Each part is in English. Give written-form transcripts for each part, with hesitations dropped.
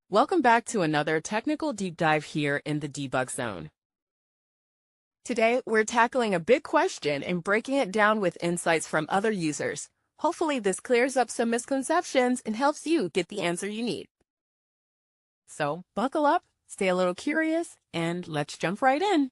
Welcome back to another technical deep dive here in the debug zone. Today, we're tackling a big question and breaking it down with insights from other users. Hopefully, this clears up some misconceptions and helps you get the answer you need. So, buckle up, stay a little curious, and let's jump right in.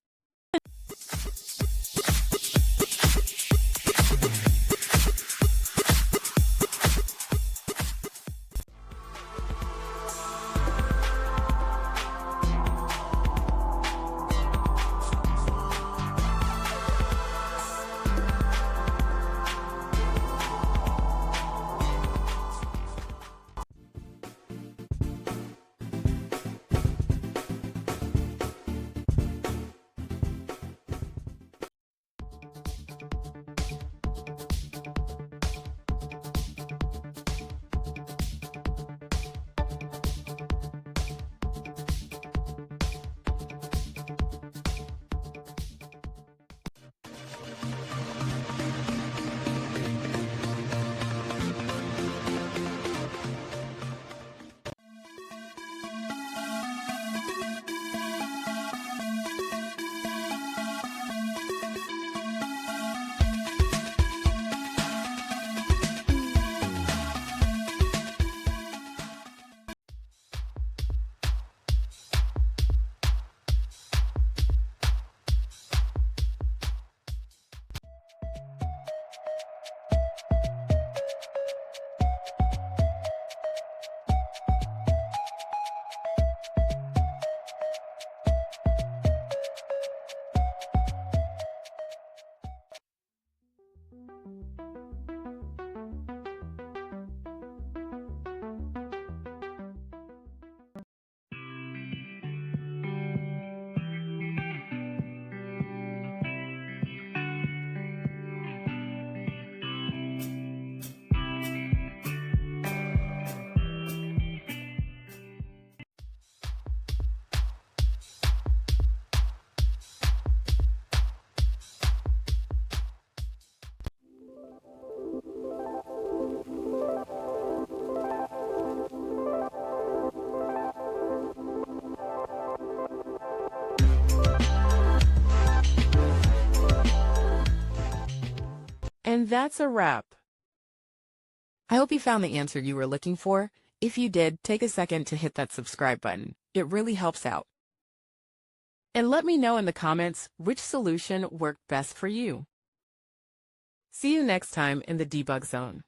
And that's a wrap. I hope you found the answer you were looking for. If you did, take a second to hit that subscribe button. It really helps out. And let me know in the comments which solution worked best for you. See you next time in the debug zone.